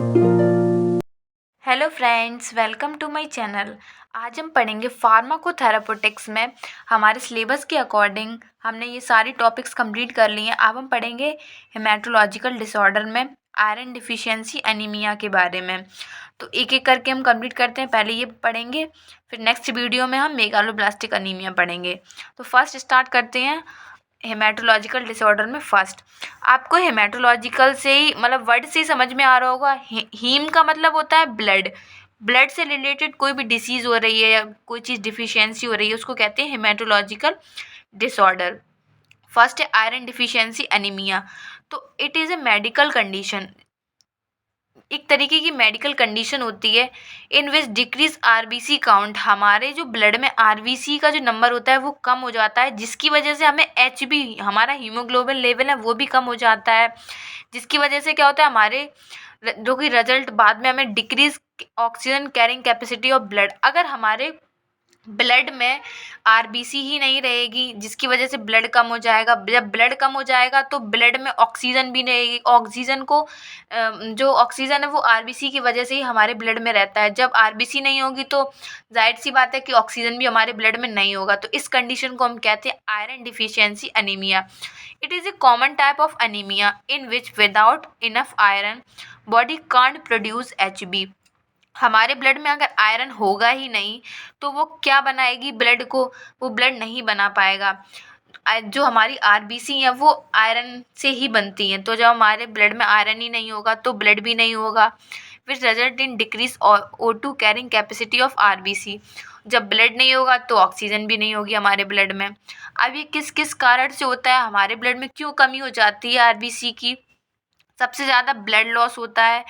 Hello friends, welcome to my channel. आज हम पढ़ेंगे फार्माकोथेरापेutics में। हमारे सिलेबस के अकॉर्डिंग हमने ये सारी टॉपिक्स कंप्लीट कर लिए हैं। अब हम पढ़ेंगे हेमेटोलॉजिकल डिसऑर्डर में आयरन डिफिशियंसी एनीमिया के बारे में। तो एक एक करके हम कंप्लीट करते हैं। पहले ये पढ़ेंगे, फिर नेक्स्ट वीडियो में हम मेगालोब्लास्टिक एनीमिया पढ़ेंगे। तो फर्स्ट स्टार्ट करते हैं हेमेटोलॉजिकल डिसऑर्डर में। फर्स्ट, आपको हेमेटोलॉजिकल से ही मतलब वर्ड से ही समझ में आ रहा होगा। हीम का मतलब होता है ब्लड। ब्लड से रिलेटेड कोई भी डिसीज़ हो रही है या कोई चीज़ डिफिशियंसी हो रही है, उसको कहते हैं हेमेटोलॉजिकल डिसऑर्डर। फर्स्ट है आयरन डिफिशियंसी एनीमिया। तो it is a medical condition, एक तरीके की मेडिकल कंडीशन होती है इन विच डिक्रीज आरबीसी काउंट। हमारे जो ब्लड में आरबीसी का जो नंबर होता है वो कम हो जाता है, जिसकी वजह से हमें एचबी, हमारा हीमोग्लोबिन लेवल है वो भी कम हो जाता है। जिसकी वजह से क्या होता है, हमारे जो कि रिजल्ट बाद में हमें decrease oxygen carrying capacity of blood. अगर हमारे ब्लड में आरबीसी ही नहीं रहेगी, जिसकी वजह से ब्लड कम हो जाएगा। जब ब्लड कम हो जाएगा तो ब्लड में ऑक्सीजन भी नहीं रहेगी। ऑक्सीजन को जो ऑक्सीजन है वो आरबीसी की वजह से ही हमारे ब्लड में रहता है। जब आरबीसी नहीं होगी तो जाहिर सी बात है कि ऑक्सीजन भी हमारे ब्लड में नहीं होगा। तो इस कंडीशन को हम कहते हैं iron deficiency anaemia. It is a common type of anaemia in which without enough iron body can't produce HB. हमारे ब्लड में अगर आयरन होगा ही नहीं तो वो क्या बनाएगी ब्लड को, वो ब्लड नहीं बना पाएगा। जो हमारी आरबीसी है वो आयरन से ही बनती हैं। तो जब हमारे ब्लड में आयरन ही नहीं होगा तो ब्लड भी नहीं होगा, which result in decrease O2 carrying capacity of RBC. जब ब्लड नहीं होगा तो ऑक्सीजन भी नहीं होगी हमारे ब्लड में। अब ये किस किस कारण से होता है, हमारे ब्लड में क्यों कमी हो जाती है आरबीसी की। सबसे ज़्यादा ब्लड लॉस होता है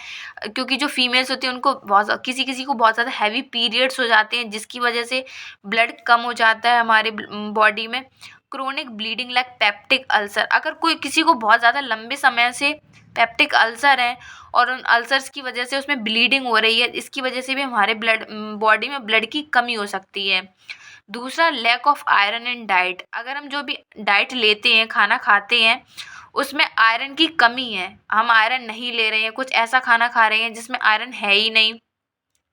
क्योंकि जो फीमेल्स होती हैं उनको बहुत, किसी किसी को बहुत ज़्यादा हैवी पीरियड्स हो जाते हैं, जिसकी वजह से ब्लड कम हो जाता है हमारे बॉडी में। Chronic bleeding like peptic ulcer, अगर कोई किसी को बहुत ज़्यादा लंबे समय से पेप्टिक अल्सर है और उन अल्सर्स की वजह से उसमें ब्लीडिंग हो रही है, इसकी वजह से भी हमारे ब्लड बॉडी में ब्लड की कमी हो सकती है। दूसरा, lack of iron in diet. अगर हम जो भी डाइट लेते हैं, खाना खाते हैं, उसमें आयरन की कमी है, हम आयरन नहीं ले रहे हैं, कुछ ऐसा खाना खा रहे हैं जिसमें आयरन है ही नहीं,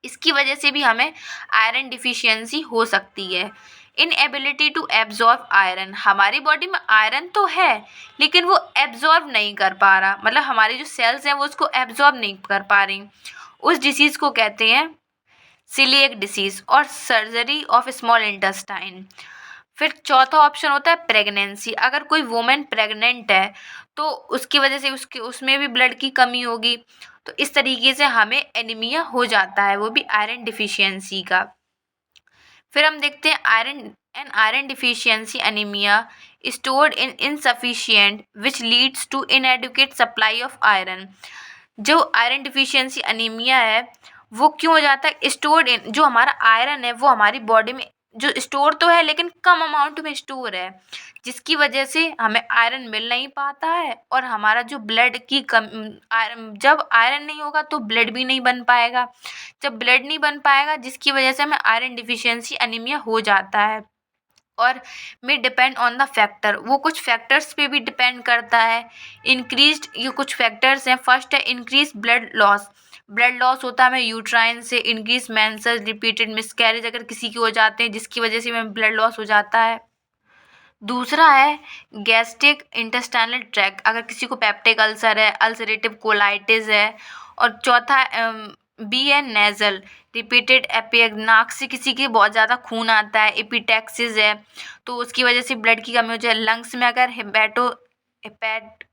इसकी वजह से भी हमें आयरन डिफिशियंसी हो सकती है। इनएबिलिटी टू एब्जॉर्ब आयरन, हमारी बॉडी में आयरन तो है लेकिन वो एब्जॉर्ब नहीं कर पा रहा, मतलब हमारी जो सेल्स हैं वो उसको एब्जॉर्ब नहीं कर पा रही। उस डिसीज़ को कहते हैं सीलिएक डिसीज़ और सर्जरी ऑफ स्मॉल इंटेस्टाइन। फिर चौथा ऑप्शन होता है प्रेगनेंसी। अगर कोई वुमेन प्रेग्नेंट है तो उसकी वजह से उसके उसमें भी ब्लड की कमी होगी, तो इस तरीके से हमें एनीमिया हो जाता है, वो भी आयरन डिफिशियंसी का। फिर हम देखते हैं iron deficiency anaemia stored in insufficient which leads to inadequate supply of iron. जो आयरन डिफिशियंसी एनीमिया है वो क्यों हो जाता है, स्टोर्ड इन, जो हमारा आयरन है वो हमारी बॉडी में जो स्टोर तो है लेकिन कम अमाउंट में स्टोर है, जिसकी वजह से हमें आयरन मिल नहीं पाता है और हमारा जो ब्लड की कम आयरन, जब आयरन नहीं होगा तो ब्लड भी नहीं बन पाएगा। जब ब्लड नहीं बन पाएगा जिसकी वजह से हमें आयरन डिफिशियंसी एनीमिया हो जाता है। और मे डिपेंड ऑन द फैक्टर, वो कुछ फैक्टर्स पे भी डिपेंड करता है। इंक्रीज्ड, ये कुछ फैक्टर्स हैं। फर्स्ट है increase blood loss. Blood loss होता है हमें यूट्राइन से। इंक्रीज मेंसेस, रिपीटेड मिसकैरेज अगर किसी के हो जाते हैं जिसकी वजह से हमें ब्लड लॉस हो जाता है। दूसरा है गैस्ट्रिक इंटेस्टाइनल ट्रैक्ट, अगर किसी को पेप्टिक अल्सर है, अल्सरेटिव कोलाइटिस है। और चौथा बी है नेज़ल, रिपीटेड एपिक, नाक से किसी के बहुत ज़्यादा खून आता है, एपिटैक्सिस है तो उसकी वजह से ब्लड की कमी हो जाए। लंग्स में अगर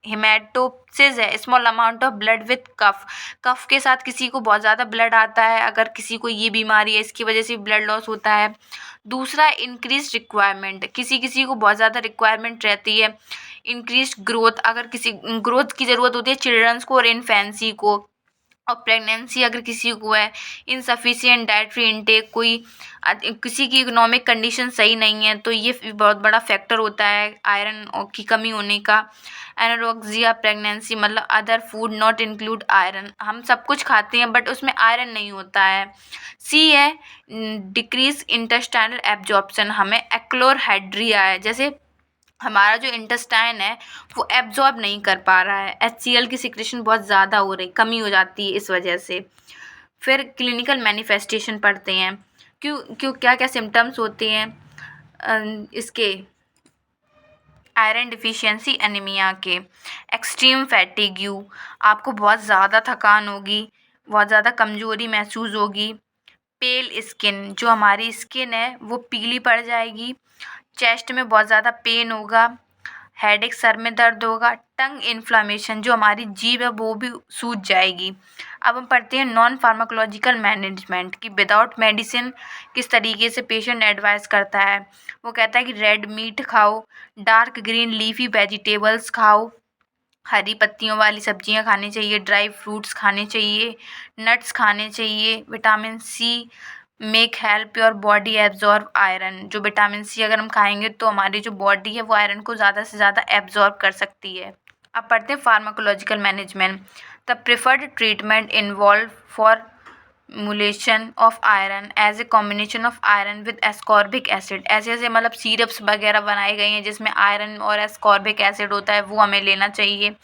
हेमेटोप्सिस है, small amount of blood with cough, cough के साथ किसी को बहुत ज़्यादा ब्लड आता है, अगर किसी को ये बीमारी है इसकी वजह से ब्लड लॉस होता है। दूसरा इंक्रीज रिक्वायरमेंट, किसी किसी को बहुत ज़्यादा रिक्वायरमेंट रहती है। इंक्रीज ग्रोथ, अगर किसी ग्रोथ की ज़रूरत होती है चिल्ड्रंस को और इन्फेंसी को। और प्रेगनेंसी अगर किसी को है। इनसफिशिएंट डाइटरी इनटेक, कोई किसी की इकोनॉमिक कंडीशन सही नहीं है तो ये बहुत बड़ा फैक्टर होता है आयरन की कमी होने का। एनोरेक्सिया प्रेगनेंसी, मतलब other food not include iron, हम सब कुछ खाते हैं बट उसमें आयरन नहीं होता है। सी है डिक्रीज इंटेस्टाइनल एब्जॉर्प्शन, हमें एक्लोरहाइड्रिया है, जैसे हमारा जो इंटेस्टाइन है वो एब्जॉर्ब नहीं कर पा रहा है, HCl की सिक्रेशन बहुत ज़्यादा हो रही, कमी हो जाती है इस वजह से। फिर क्लिनिकल मैनिफेस्टेशन पढ़ते हैं, क्यों क्यों क्या क्या सिम्टम्स होते हैं इसके आयरन डिफिशियंसी एनीमिया के। एक्सट्रीम फैटिग्यू, आपको बहुत ज़्यादा थकान होगी, बहुत ज़्यादा कमज़ोरी महसूस होगी। पेल स्किन, जो हमारी स्किन है वो पीली पड़ जाएगी। चेस्ट में बहुत ज़्यादा पेन होगा। हेडेक, सर में दर्द होगा। टंग इन्फ्लामेशन, जो हमारी जीभ है वो भी सूज जाएगी। अब हम पढ़ते हैं नॉन फार्माकोलॉजिकल मैनेजमेंट कि विदाउट मेडिसिन किस तरीके से पेशेंट एडवाइस करता है। वो कहता है कि रेड मीट खाओ, डार्क ग्रीन लीफी वेजिटेबल्स खाओ, हरी पत्तियों वाली सब्जियां खानी चाहिए, ड्राई फ्रूट्स खाने चाहिए, नट्स खाने चाहिए। Vitamin C make help your body absorb iron, जो विटामिन सी अगर हम खाएंगे तो हमारी जो बॉडी है वो आयरन को ज़्यादा से ज़्यादा एब्जॉर्ब कर सकती है। अब पढ़ते हैं pharmacological management. The preferred treatment involve formulation of iron as a combination of iron with ascorbic acid. ऐसे ऐसे मतलब सीरप्स वगैरह बनाए गए हैं जिसमें आयरन और एस्कॉर्बिक एसिड होता है, वो हमें लेना चाहिए।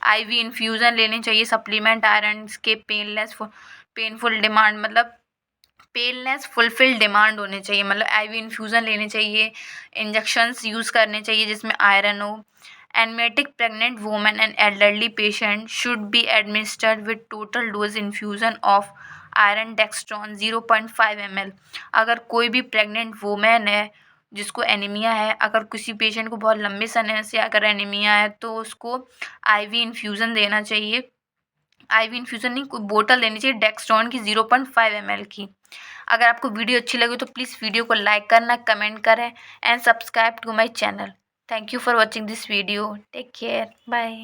IV इन्फ्यूज़न लेनी चाहिए सप्लीमेंट आयरन के पेनफुल डिमांड, मतलब पेनलेस फुलफिल डिमांड होनी चाहिए, मतलब IV इन्फ्यूज़न लेने चाहिए, इंजेक्शंस यूज़ करने चाहिए जिसमें आयरन हो। Anaemic pregnant women and elderly patient should be administered with total dose infusion of iron dextran 0.5 ml। अगर कोई भी प्रेग्नेंट वुमेन है जिसको एनीमिया है, अगर किसी पेशेंट को बहुत लंबे समय से अगर एनीमिया है तो उसको IV इन्फ्यूज़न देना चाहिए। IV इन्फ्यूज़न नहीं, कोई बोतल लेनी चाहिए डेक्स्ट्रॉन की 0.5 ml की। अगर आपको वीडियो अच्छी लगी तो प्लीज़ वीडियो को लाइक करना, कमेंट करें and subscribe to my channel. Thank you for watching this video. Take care, bye.